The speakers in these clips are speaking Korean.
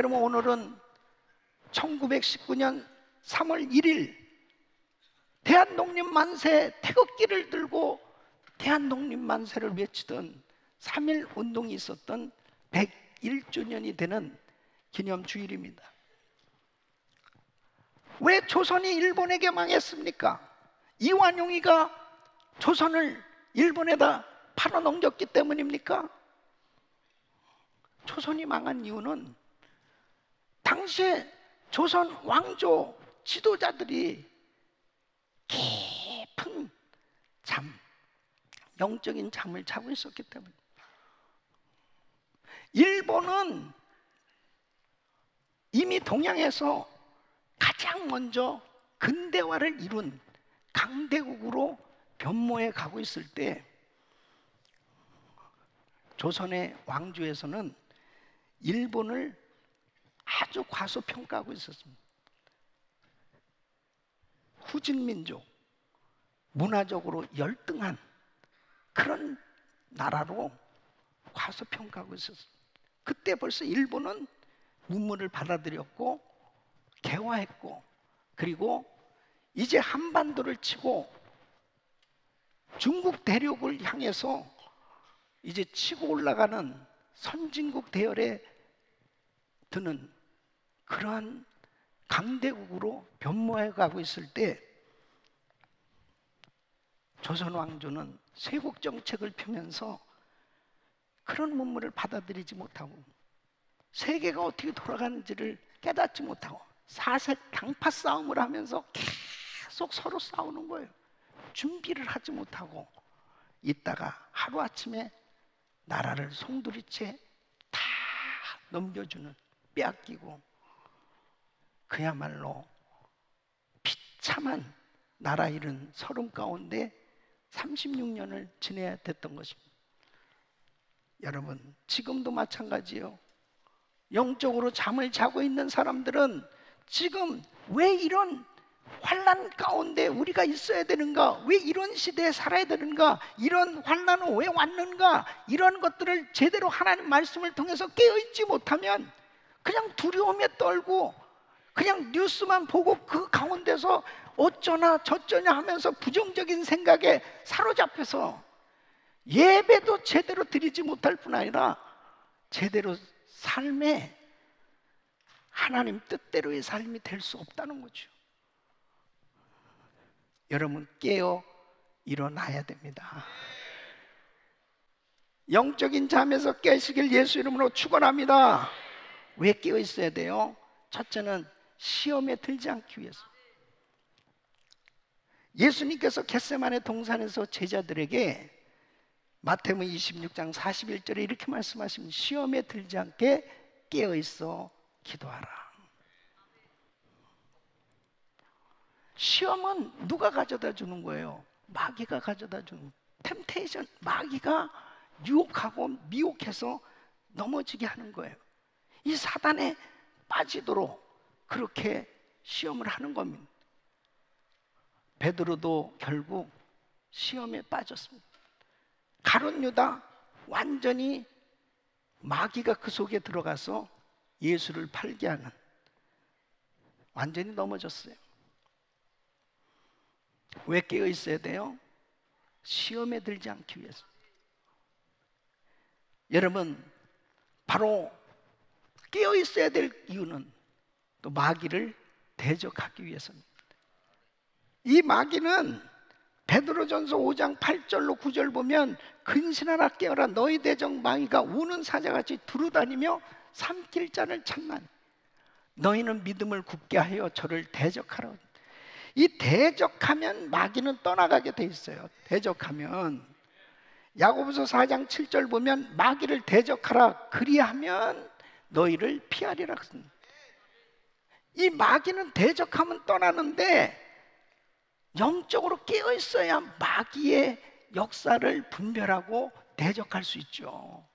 여러분, 오늘은 1919년 3월 1일 대한독립만세 태극기를 들고 대한독립만세를 외치던 3.1 운동이 있었던 101주년이 되는 기념주일입니다. 왜 조선이 일본에게 망했습니까? 이완용이가 조선을 일본에다 팔아넘겼기 때문입니까? 조선이 망한 이유는 당시에 조선 왕조 지도자들이 깊은 잠, 영적인 잠을 자고 있었기 때문입니다. 일본은 이미 동양에서 가장 먼저 근대화를 이룬 강대국으로 변모해 가고 있을 때 조선의 왕조에서는 일본을 아주 과소평가하고 있었습니다. 후진민족, 문화적으로 열등한 그런 나라로 과소평가하고 있었습니다. 그때 벌써 일본은 문물을 받아들였고 개화했고, 그리고 이제 한반도를 치고 중국 대륙을 향해서 이제 치고 올라가는 선진국 대열에 드는 그러한 강대국으로 변모해 가고 있을 때 조선 왕조는 쇄국 정책을 펴면서 그런 문물을 받아들이지 못하고 세계가 어떻게 돌아가는지를 깨닫지 못하고 사색 당파 싸움을 하면서 계속 서로 싸우는 거예요. 준비를 하지 못하고 있다가 하루아침에 나라를 송두리째 다 넘겨주는, 빼앗기고, 그야말로 비참한 나라 잃은 서름 가운데 36년을 지내야 됐던 것입니다. 여러분, 지금도 마찬가지예요. 영적으로 잠을 자고 있는 사람들은 지금 왜 이런 환난 가운데 우리가 있어야 되는가? 왜 이런 시대에 살아야 되는가? 이런 환난은 왜 왔는가? 이런 것들을 제대로 하나님 말씀을 통해서 깨어있지 못하면 그냥 두려움에 떨고 그냥 뉴스만 보고 그 가운데서 어쩌나 저쩌냐 하면서 부정적인 생각에 사로잡혀서 예배도 제대로 드리지 못할 뿐 아니라 제대로 삶에 하나님 뜻대로의 삶이 될 수 없다는 거죠. 여러분, 깨어 일어나야 됩니다. 영적인 잠에서 깨시길 예수 이름으로 축원합니다. 왜 깨어 있어야 돼요? 첫째는 시험에 들지 않기 위해서. 예수님께서 겟세마네 동산에서 제자들에게 마태복음 26장 41절에 이렇게 말씀하십니다. 시험에 들지 않게 깨어 있어 기도하라. 시험은 누가 가져다 주는 거예요? 마귀가 가져다 주는 거예요. 템테이션, 마귀가 유혹하고 미혹해서 넘어지게 하는 거예요. 이 사단에 빠지도록 그렇게 시험을 하는 겁니다. 베드로도 결국 시험에 빠졌습니다. 가룟 유다 완전히 마귀가 그 속에 들어가서 예수를 팔게 하는, 완전히 넘어졌어요. 왜 깨어 있어야 돼요? 시험에 들지 않기 위해서. 여러분, 바로 깨어 있어야 될 이유는 또 마귀를 대적하기 위해서입니다. 이 마귀는 베드로전서 5장 8절로 9절 보면 근신하라 깨어라 너희 대적 마귀가 우는 사자같이 두루다니며 삼킬 자를 찾나니 너희는 믿음을 굳게 하여 저를 대적하라. 이 대적하면 마귀는 떠나가게 돼 있어요. 대적하면 야고보서 4장 7절 보면 마귀를 대적하라 그리하면 너희를 피하리라. 이 마귀는 대적하면 떠나는데 영적으로 깨어 있어야 마귀의 역사를 분별하고 대적할 수 있죠.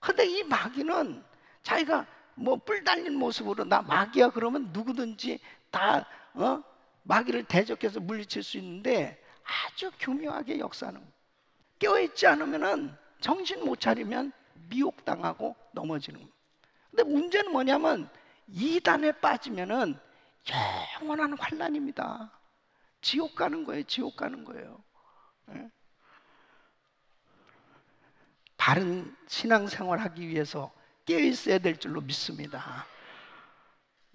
근데 이 마귀는 자기가 뭐 뿔 달린 모습으로 나 마귀야 그러면 누구든지 다 마귀를 대적해서 물리칠 수 있는데 아주 교묘하게 역사하는 거예요. 깨어있지 않으면 정신 못 차리면 미혹당하고 넘어지는 거예요. 근데 문제는 뭐냐면 이단에 빠지면은 영원한 환난입니다. 지옥 가는 거예요. 지옥 가는 거예요. 예? 바른 신앙생활하기 위해서 깨어있어야 될 줄로 믿습니다.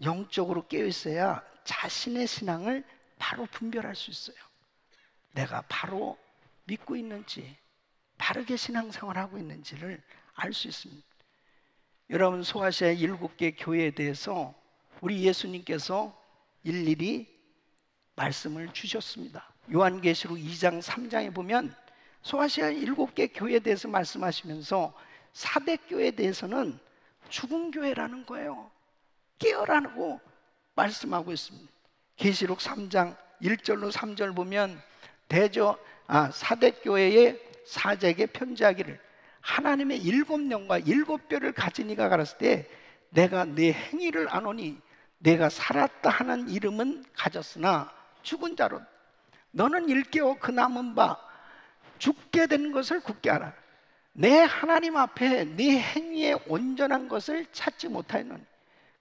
영적으로 깨어있어야 자신의 신앙을 바로 분별할 수 있어요. 내가 바로 믿고 있는지, 바르게 신앙생활하고 있는지를 알 수 있습니다. 여러분, 소아시아 7개 교회에 대해서 우리 예수님께서 일일이 말씀을 주셨습니다. 요한계시록 2장 3장에 보면 소아시아 7개 교회에 대해서 말씀하시면서 사대교회에 대해서는 죽은 교회라는 거예요. 깨어라고 말씀하고 있습니다. 계시록 3장 1절로 3절 보면 사대교회의 사제에게 편지하기를 하나님의 7영과 7뼈를 가진 이가 가랐을 때 내가 네 행위를 아노니 내가 살았다 하는 이름은 가졌으나 죽은 자로 너는 일깨워 그 남은 바 죽게 된 것을 굳게 알아. 내 하나님 앞에 네 행위의 온전한 것을 찾지 못하였노니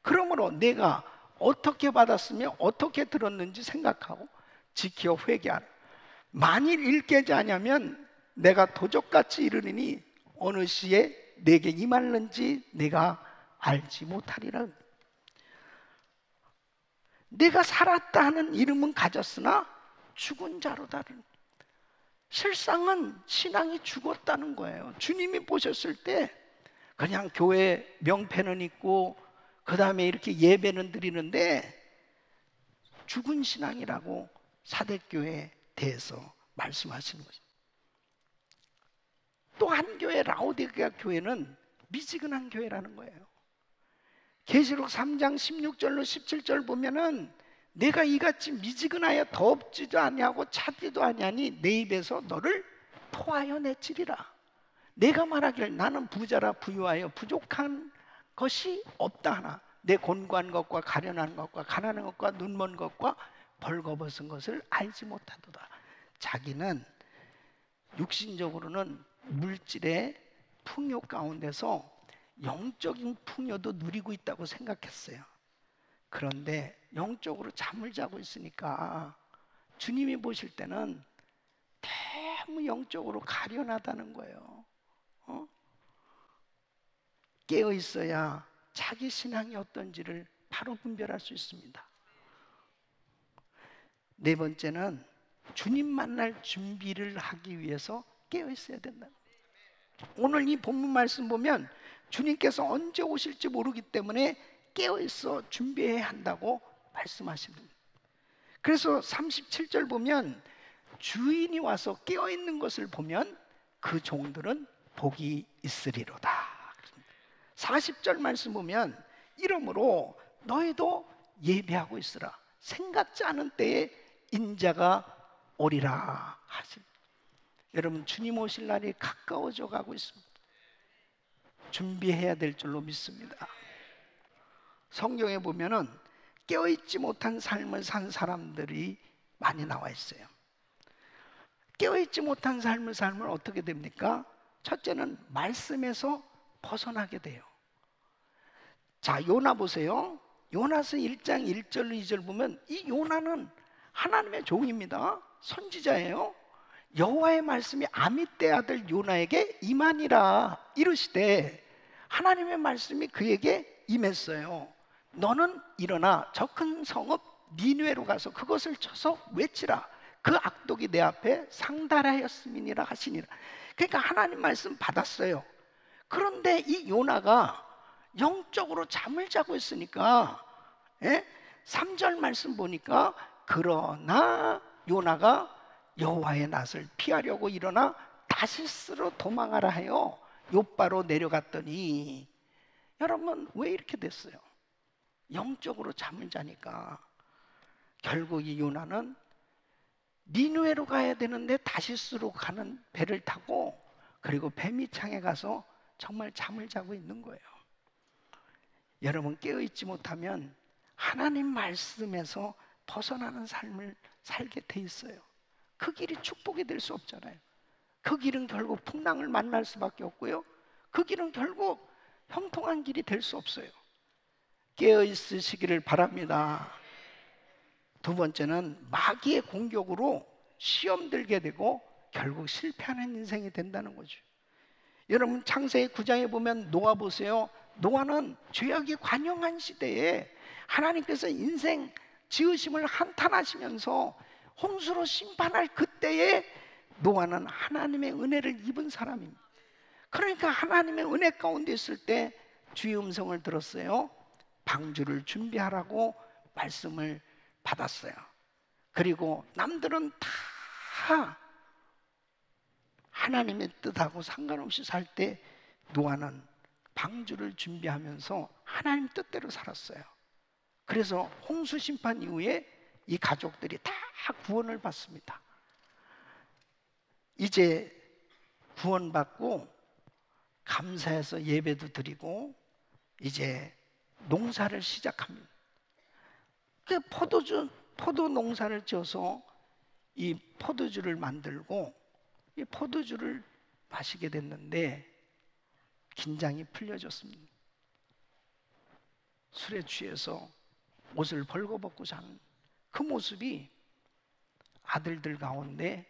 그러므로 내가 어떻게 받았으며 어떻게 들었는지 생각하고 지켜 회개하라. 만일 일깨지 아니하면 내가 도적같이 이르리니 어느 시에 내게 임할는지 내가 알지 못하리라. 내가 살았다 하는 이름은 가졌으나 죽은 자로다는, 실상은 신앙이 죽었다는 거예요. 주님이 보셨을 때 그냥 교회 명패는 있고 그 다음에 이렇게 예배는 드리는데 죽은 신앙이라고 사대교회에 대해서 말씀하시는 거죠. 또 한 교회, 라오디게아 교회는 미지근한 교회라는 거예요. 계시록 3장 16절로 17절 보면은 내가 이같이 미지근하여 덥지도 아니하고 차지도 아니하니 내 입에서 너를 토하여 내치리라. 내가 말하길 나는 부자라 부유하여 부족한 것이 없다 하나 내 곤고한 것과 가련한 것과 가난한 것과 눈먼 것과 벌거벗은 것을 알지 못하도다. 자기는 육신적으로는 물질의 풍요 가운데서 영적인 풍요도 누리고 있다고 생각했어요. 그런데 영적으로 잠을 자고 있으니까 주님이 보실 때는 너무 영적으로 가련하다는 거예요. 깨어 있어야 자기 신앙이 어떤지를 바로 분별할 수 있습니다. 네 번째는 주님 만날 준비를 하기 위해서 깨어 있어야 된다. 오늘 이 본문 말씀 보면 주님께서 언제 오실지 모르기 때문에 깨어 있어 준비해야 한다고 말씀하십니다. 그래서 37절 보면 주인이 와서 깨어 있는 것을 보면 그 종들은 복이 있으리로다. 40절 말씀 보면 이러므로 너희도 예배하고 있으라. 생각지 않은 때에 인자가 오리라 하십니다. 여러분, 주님 오실 날이 가까워져 가고 있습니다. 준비해야 될 줄로 믿습니다. 성경에 보면은 깨어있지 못한 삶을 산 사람들이 많이 나와 있어요. 깨어있지 못한 삶을 살면 어떻게 됩니까? 첫째는 말씀에서 벗어나게 돼요. 자, 요나 보세요. 요나서 1장 1절 2절 보면 이 요나는 하나님의 종입니다. 선지자예요. 여호와의 말씀이 아미떼 아들 요나에게 임하니라 이르시되 하나님의 말씀이 그에게 임했어요. 너는 일어나 저 큰 성읍 니느웨로 가서 그것을 쳐서 외치라. 그 악독이 내 앞에 상달하였음이니라 하시니라. 그러니까 하나님 말씀 받았어요. 그런데 이 요나가 영적으로 잠을 자고 있으니까 3절 말씀 보니까 그러나 요나가 여호와의 낯을 피하려고 일어나 다시스로 도망하라 하여 욥바로 내려갔더니, 여러분 왜 이렇게 됐어요? 영적으로 잠을 자니까. 결국 이 요나는 니느웨로 가야 되는데 다시스로 가는 배를 타고 그리고 뱀이 창에 가서 정말 잠을 자고 있는 거예요. 여러분, 깨어있지 못하면 하나님 말씀에서 벗어나는 삶을 살게 돼 있어요. 그 길이 축복이 될 수 없잖아요. 그 길은 결국 풍랑을 만날 수밖에 없고요. 그 길은 결국 형통한 길이 될 수 없어요. 깨어 있으시기를 바랍니다. 두 번째는 마귀의 공격으로 시험 들게 되고 결국 실패하는 인생이 된다는 거죠. 여러분 창세기 9장에 보면 노아 보세요. 노아는 죄악이 관영한 시대에 하나님께서 인생 지으심을 한탄하시면서 홍수로 심판할 그때에 노아는 하나님의 은혜를 입은 사람입니다. 그러니까 하나님의 은혜 가운데 있을 때 주의 음성을 들었어요. 방주를 준비하라고 말씀을 받았어요. 그리고 남들은 다 하나님의 뜻하고 상관없이 살 때 노아는 방주를 준비하면서 하나님 뜻대로 살았어요. 그래서 홍수 심판 이후에 이 가족들이 다 구원을 받습니다. 이제 구원받고 감사해서 예배도 드리고 이제 농사를 시작합니다. 그 포도 농사를 지어서 이 포도주를 만들고 이 포도주를 마시게 됐는데 긴장이 풀려졌습니다. 술에 취해서 옷을 벌거벗고 자는 그 모습이 아들들 가운데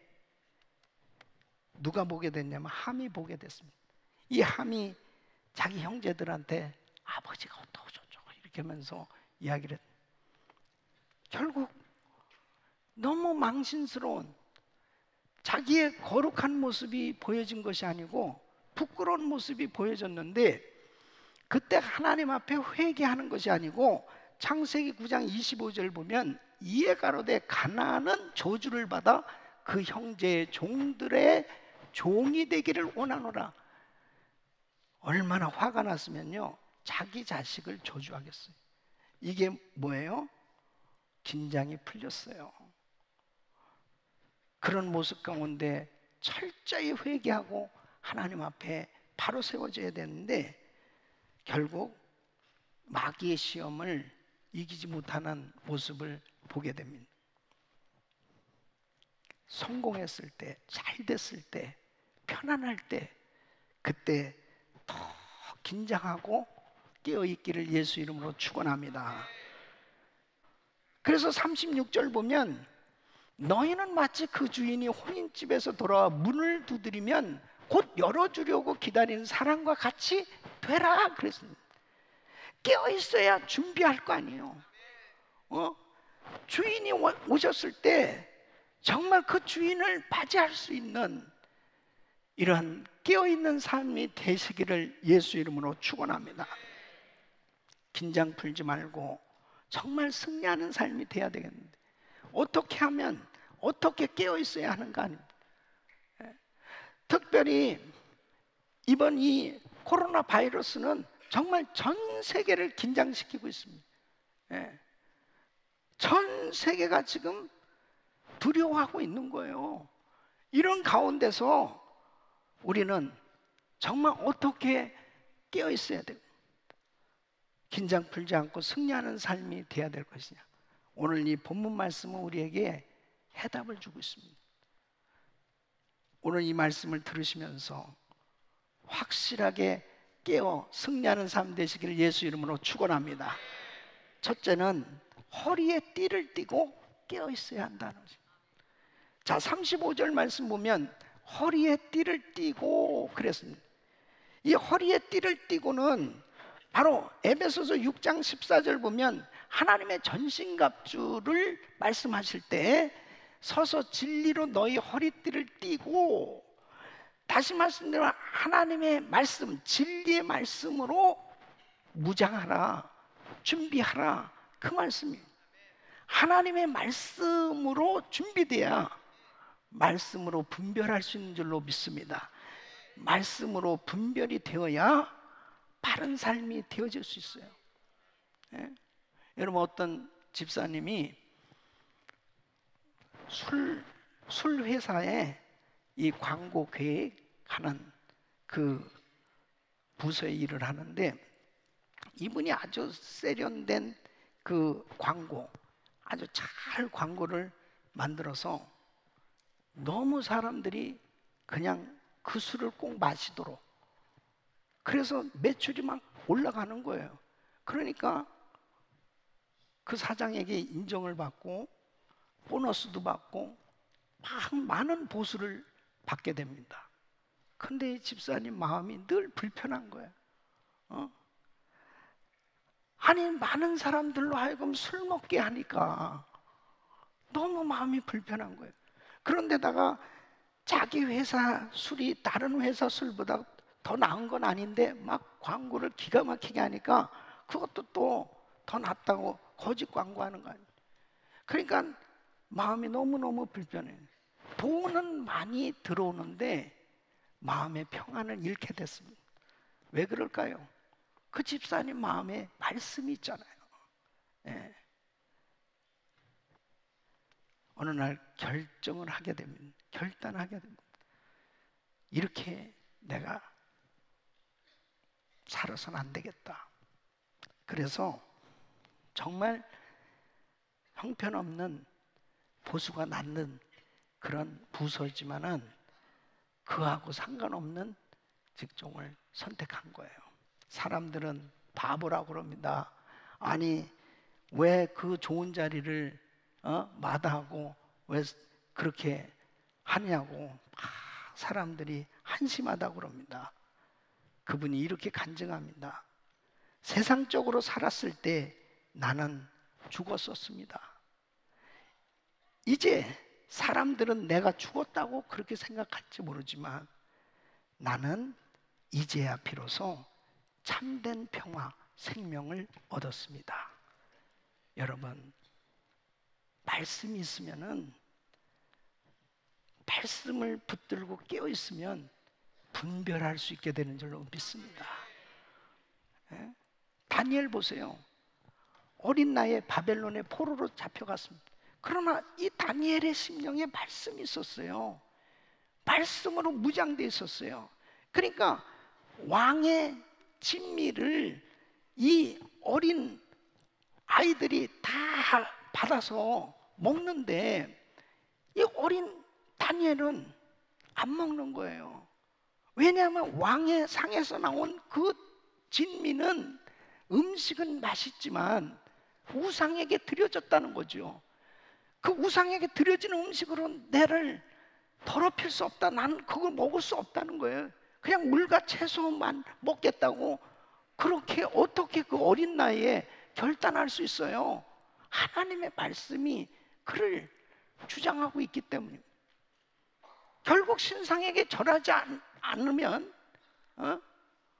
누가 보게 됐냐면 함이 보게 됐습니다. 이 함이 자기 형제들한테 아버지가 어떠저쩌고 이렇게 하면서 이야기를 했습니다. 결국 너무 망신스러운 자기의 거룩한 모습이 보여진 것이 아니고 부끄러운 모습이 보여졌는데 그때 하나님 앞에 회개하는 것이 아니고 창세기 9장 25절 보면 이에 가로되 가나안은 저주를 받아 그 형제의 종들의 종이 되기를 원하노라. 얼마나 화가 났으면요 자기 자식을 저주하겠어요. 이게 뭐예요? 긴장이 풀렸어요. 그런 모습 가운데 철저히 회개하고 하나님 앞에 바로 세워져야 되는데 결국 마귀의 시험을 이기지 못하는 모습을 보게 됩니다. 성공했을 때, 잘 됐을 때, 편안할 때 그때 더 긴장하고 깨어있기를 예수 이름으로 축원합니다. 그래서 36절 보면 너희는 마치 그 주인이 혼인집에서 돌아와 문을 두드리면 곧 열어주려고 기다리는 사람과 같이 되라 그랬습니다. 깨어있어야 준비할 거 아니에요. 주인이 오셨을 때 정말 그 주인을 맞이할 수 있는 이러한 깨어있는 삶이 되시기를 예수 이름으로 축원합니다. 긴장 풀지 말고 정말 승리하는 삶이 돼야 되겠는데 어떻게 하면 어떻게 깨어있어야 하는가 아닙니까? 특별히 이번 이 코로나 바이러스는 정말 전 세계를 긴장시키고 있습니다. 전 세계가 지금 두려워하고 있는 거예요. 이런 가운데서 우리는 정말 어떻게 깨어있어야 되고 긴장 풀지 않고 승리하는 삶이 돼야 될 것이냐. 오늘 이 본문 말씀은 우리에게 해답을 주고 있습니다. 오늘 이 말씀을 들으시면서 확실하게 깨어 승리하는 삶 되시기를 예수 이름으로 축원합니다. 첫째는 허리에 띠를 띠고 깨어 있어야 한다는 것입니다. 자, 35절 말씀 보면 허리에 띠를 띠고 그랬습니다. 이 허리에 띠를 띠고는 바로 에베소서 6장 14절 보면 하나님의 전신갑주를 말씀하실 때 서서 진리로 너희 허리띠를 띠고, 다시 말씀드리면 하나님의 말씀, 진리의 말씀으로 무장하라, 준비하라, 그 말씀입니다. 하나님의 말씀으로 준비돼야 말씀으로 분별할 수 있는 줄로 믿습니다. 말씀으로 분별이 되어야 바른 삶이 되어질 수 있어요. 여러분, 어떤 집사님이 술 회사에 이 광고 계획하는 그 부서에 일을 하는데, 이분이 아주 세련된 그 광고, 아주 잘 광고를 만들어서 너무 사람들이 그냥 그 술을 꼭 마시도록, 그래서 매출이 막 올라가는 거예요. 그러니까 그 사장에게 인정을 받고 보너스도 받고 막 많은 보수를 받게 됩니다. 근데 이 집사님 마음이 늘 불편한 거예요. 아니, 많은 사람들로 하여금 술 먹게 하니까 너무 마음이 불편한 거예요. 그런데다가 자기 회사 술이 다른 회사 술보다 더 나은 건 아닌데 막 광고를 기가 막히게 하니까 그것도 또 더 낫다고 거짓 광고하는 거 아니에요. 그러니까 마음이 너무너무 불편해요. 돈은 많이 들어오는데 마음의 평안을 잃게 됐습니다. 왜 그럴까요? 그 집사님 마음에 말씀이 있잖아요. 예. 어느 날 결정을 하게 됩니다. 결단하게 됩니다. 이렇게 내가 살아서는 안 되겠다. 그래서 정말 형편없는 보수가 낳는 그런 부서지만은 그하고 상관없는 직종을 선택한 거예요. 사람들은 바보라고 그럽니다. 아니, 왜 그 좋은 자리를 마다하고 왜 그렇게 하냐고 막 사람들이 한심하다고 그럽니다. 그분이 이렇게 간증합니다. 세상적으로 살았을 때 나는 죽었었습니다. 이제 사람들은 내가 죽었다고 그렇게 생각할지 모르지만 나는 이제야 비로소 참된 평화, 생명을 얻었습니다. 여러분, 말씀이 있으면은, 말씀을 붙들고 깨어 있으면 분별할 수 있게 되는 줄로 믿습니다. 예? 다니엘 보세요. 어린 나이에 바벨론의 포로로 잡혀갔습니다. 그러나 이 다니엘의 심령에 말씀이 있었어요. 말씀으로 무장되어 있었어요. 그러니까 왕의 진미를 이 어린 아이들이 다 받아서 먹는데 이 어린 다니엘은 안 먹는 거예요. 왜냐하면 왕의 상에서 나온 그 진미는 음식은 맛있지만 우상에게 드려졌다는 거죠. 그 우상에게 드려지는 음식으로 내를 더럽힐 수 없다. 나는 그걸 먹을 수 없다는 거예요. 그냥 물과 채소만 먹겠다고 그렇게 어떻게 그 어린 나이에 결단할 수 있어요? 하나님의 말씀이 그를 주장하고 있기 때문입니다. 결국 신상에게 절하지 않으면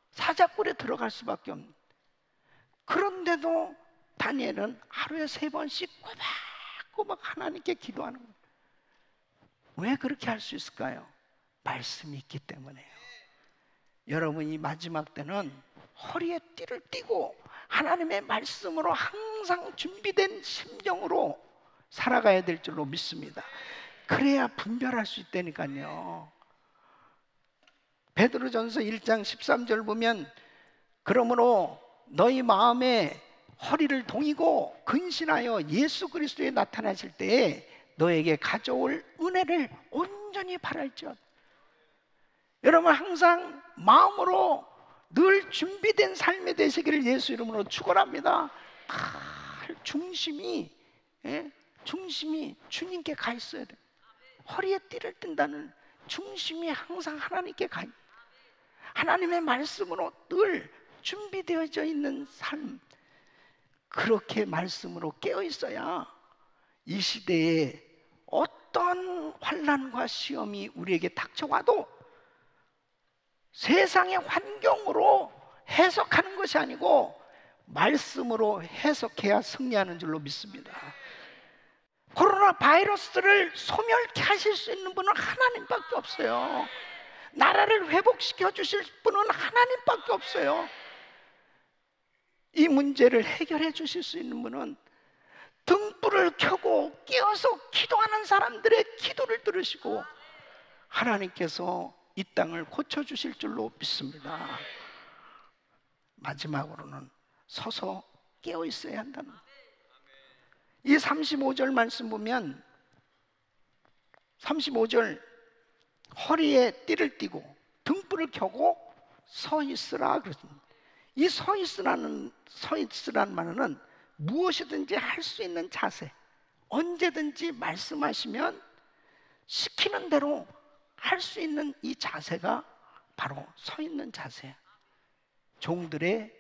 사자굴에 들어갈 수밖에 없는. 그런데도 다니엘은 하루에 3번씩 꼬박꼬박 하나님께 기도하는 거예요. 왜 그렇게 할 수 있을까요? 말씀이 있기 때문에요. 여러분, 이 마지막 때는 허리에 띠를 띠고 하나님의 말씀으로 항상 준비된 심정으로 살아가야 될 줄로 믿습니다. 그래야 분별할 수 있다니까요. 베드로전서 1장 13절 보면 그러므로 너희 마음에 허리를 동이고 근신하여 예수 그리스도에 나타나실 때에 너에게 가져올 은혜를 온전히 바랄지어다. 여러분, 항상 마음으로 늘 준비된 삶의 되시기를 예수 이름으로 축원합니다. 중심이 주님께 가 있어야 돼. 허리에 띠를 뜬다는 중심이 항상 하나님께 가 있. 하나님의 말씀으로 늘 준비되어져 있는 삶, 그렇게 말씀으로 깨어 있어야 이 시대에 어떤 환난과 시험이 우리에게 닥쳐와도 세상의 환경으로 해석하는 것이 아니고 말씀으로 해석해야 승리하는 줄로 믿습니다. 코로나 바이러스를 소멸케 하실 수 있는 분은 하나님밖에 없어요. 나라를 회복시켜 주실 분은 하나님밖에 없어요. 이 문제를 해결해 주실 수 있는 분은 등불을 켜고 깨어서 기도하는 사람들의 기도를 들으시고 하나님께서 이 땅을 고쳐주실 줄로 믿습니다. 마지막으로는 서서 깨어 있어야 한다는, 이 35절 말씀 보면 35절 허리에 띠를 띠고 등불을 켜고 서 있으라 그랬습니다. 이 서 있으라는 말은 무엇이든지 할 수 있는 자세, 언제든지 말씀하시면 시키는 대로 할 수 있는 이 자세가 바로 서 있는 자세야. 종들의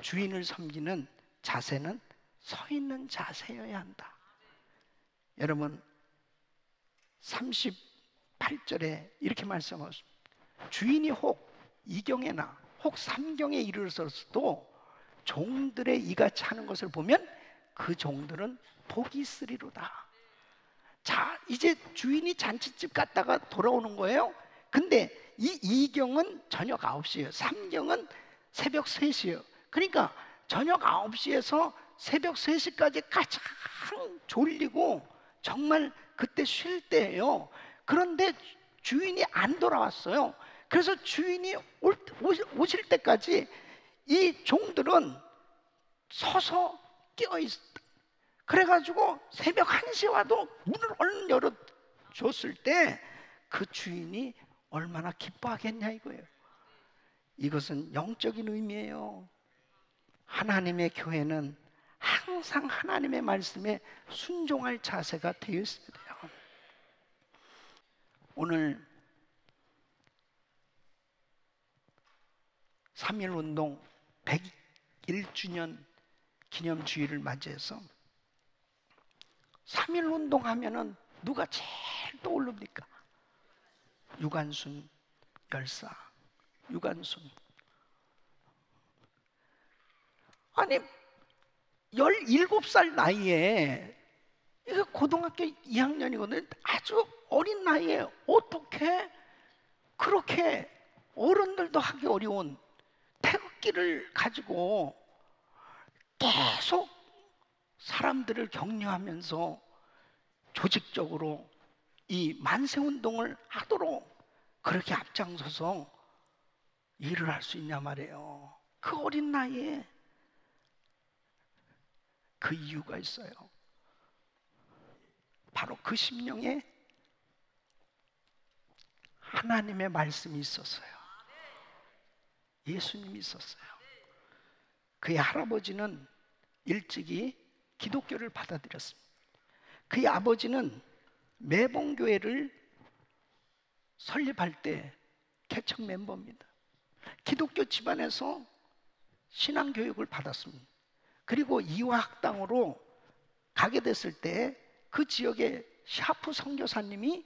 주인을 섬기는 자세는 서 있는 자세여야 한다. 여러분 38절에 이렇게 말씀하십니다. 주인이 혹 2경에나 혹 3경에 이르러서도 종들의 이가 차는 것을 보면 그 종들은 복이 있으리로다. 자, 이제 주인이 잔치집 갔다가 돌아오는 거예요. 근데 이 2경은 저녁 9시예요. 3경은 새벽 3시예요. 그러니까 저녁 9시에서 새벽 3시까지 가장 졸리고 정말 그때 쉴 때예요. 그런데 주인이 안 돌아왔어요. 그래서 주인이 오실 때까지 이 종들은 서서 깨어있었다. 그래가지고 새벽 1시에 와도 문을 얼른 열어줬을 때 그 주인이 얼마나 기뻐하겠냐 이거예요. 이것은 영적인 의미예요. 하나님의 교회는 항상 하나님의 말씀에 순종할 자세가 되어 있어야 돼요. 오늘 3.1운동 101주년 기념주일을 맞이해서 3.1운동 하면은 누가 제일 떠오릅니까? 유관순 열사. 유관순. 아니 17살 나이에, 이거 고등학교 2학년이거든요. 아주 어린 나이에 어떻게 그렇게 어른들도 하기 어려운 태극기를 가지고 계속 사람들을 격려하면서 조직적으로 이 만세운동을 하도록 그렇게 앞장서서 일을 할 수 있냐 말이에요. 그 어린 나이에. 그 이유가 있어요. 바로 그 심령에 하나님의 말씀이 있었어요. 예수님이 있었어요. 그의 할아버지는 일찍이 기독교를 받아들였습니다. 그의 아버지는 매봉교회를 설립할 때 개척 멤버입니다. 기독교 집안에서 신앙교육을 받았습니다. 그리고 이화학당으로 가게 됐을 때 그 지역에 샤프 선교사님이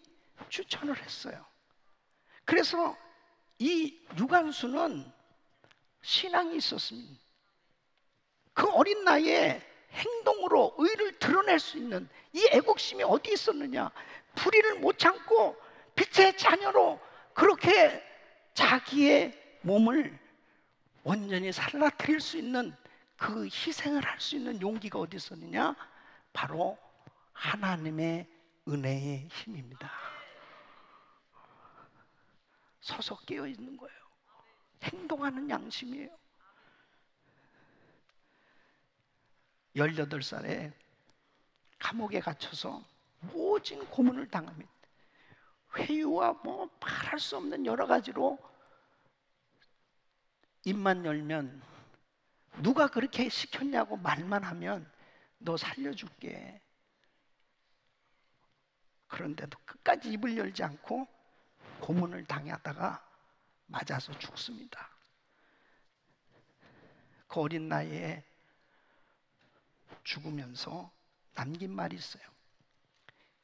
추천을 했어요. 그래서 이 유관수는 신앙이 있었습니다. 그 어린 나이에 행동으로 의를 드러낼 수 있는 이 애국심이 어디 있었느냐. 불의를 못 참고 빛의 자녀로 그렇게 자기의 몸을 온전히 살라뜨릴 수 있는 그 희생을 할 수 있는 용기가 어디 있었느냐. 바로 하나님의 은혜의 힘입니다. 서서 깨어 있는 거예요. 행동하는 양심이에요. 18살에 감옥에 갇혀서 모진 고문을 당합니다. 회유와 뭐 말할 수 없는 여러 가지로 입만 열면 누가 그렇게 시켰냐고 말만 하면 너 살려줄게. 그런데도 끝까지 입을 열지 않고 고문을 당하다가 맞아서 죽습니다. 그 어린 나이에 죽으면서 남긴 말이 있어요.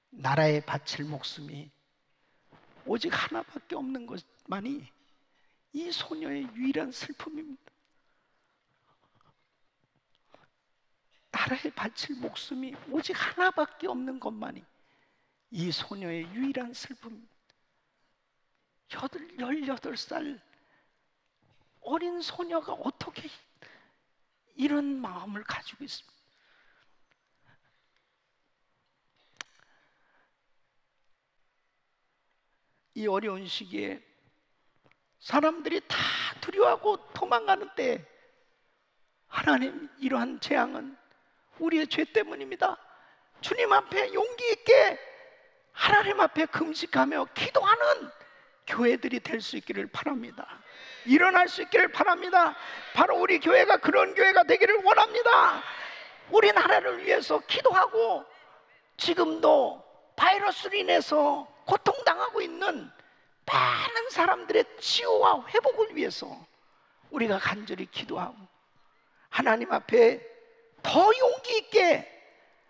나라에 바칠 목숨이 오직 하나밖에 없는 것만이 이 소녀의 유일한 슬픔입니다. 나라에 바칠 목숨이 오직 하나밖에 없는 것만이 이 소녀의 유일한 슬픔입니다. 18살 어린 소녀가 어떻게 이런 마음을 가지고 있습니까? 이 어려운 시기에 사람들이 다 두려워하고 도망가는 때 하나님, 이러한 재앙은 우리의 죄 때문입니다. 주님 앞에 용기 있게 하나님 앞에 금식하며 기도하는 교회들이 될 수 있기를 바랍니다. 일어날 수 있기를 바랍니다. 바로 우리 교회가 그런 교회가 되기를 원합니다. 우리나라를 위해서 기도하고 지금도 바이러스로 인해서 고통당하고 있는 많은 사람들의 치유와 회복을 위해서 우리가 간절히 기도하고 하나님 앞에 더 용기 있게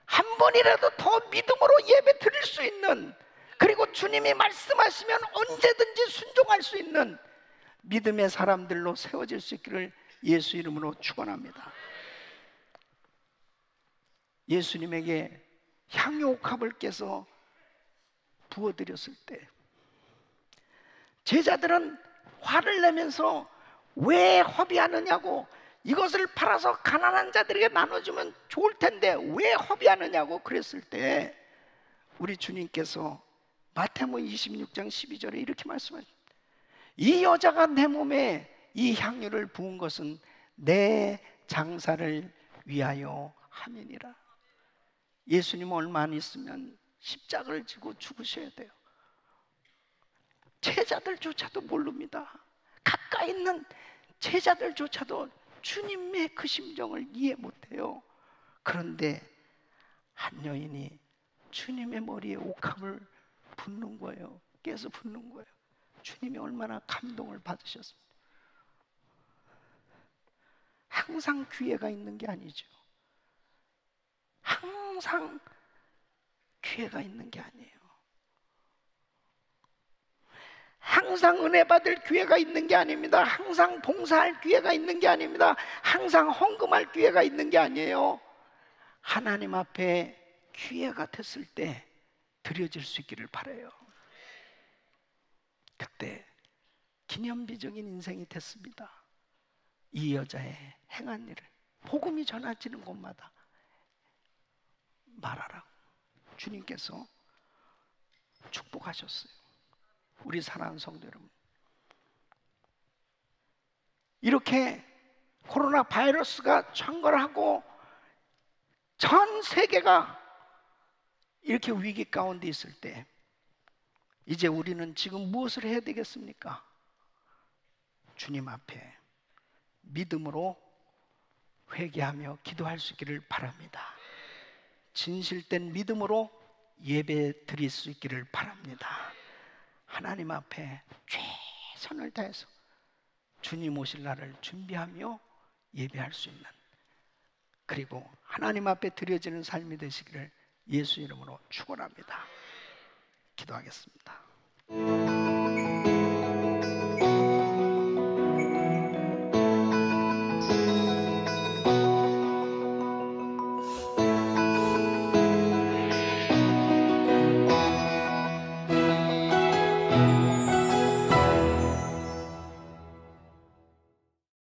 한 번이라도 더 믿음으로 예배 드릴 수 있는, 그리고 주님이 말씀하시면 언제든지 순종할 수 있는 믿음의 사람들로 세워질 수 있기를 예수 이름으로 축원합니다. 예수님에게 향유옥합을 깨서 부어드렸을 때 제자들은 화를 내면서 왜 허비하느냐고, 이것을 팔아서 가난한 자들에게 나눠주면 좋을 텐데 왜 허비하느냐고 그랬을 때 우리 주님께서 마태복음 26장 12절에 이렇게 말씀하십니다. 이 여자가 내 몸에 이 향유를 부은 것은 내 장사를 위하여 함이니라. 예수님 얼마 안 있으면 십자가를 지고 죽으셔야 돼요. 제자들조차도 모릅니다. 가까이 있는 제자들조차도 주님의 그 심정을 이해 못해요. 그런데 한 여인이 주님의 머리에 옥합을 붓는 거예요. 깨서 붓는 거예요. 주님이 얼마나 감동을 받으셨습니까? 항상 기회가 있는 게 아니죠. 항상 기회가 있는 게 아니에요. 항상 은혜 받을 기회가 있는 게 아닙니다. 항상 봉사할 기회가 있는 게 아닙니다. 항상 헌금할 기회가 있는 게 아니에요. 하나님 앞에 기회가 됐을 때 드려질 수 있기를 바라요. 그때 기념비적인 인생이 됐습니다. 이 여자의 행한 일을 복음이 전해지는 곳마다 말하라고 주님께서 축복하셨어요. 우리 사랑하는 성도 여러분, 이렇게 코로나 바이러스가 창궐하고 전 세계가 이렇게 위기 가운데 있을 때 이제 우리는 지금 무엇을 해야 되겠습니까? 주님 앞에 믿음으로 회개하며 기도할 수 있기를 바랍니다. 진실된 믿음으로 예배 드릴 수 있기를 바랍니다. 하나님 앞에 최선을 다해서 주님 오실 날을 준비하며 예배할 수 있는, 그리고 하나님 앞에 드려지는 삶이 되시기를 예수 이름으로 축원합니다. 기도하겠습니다.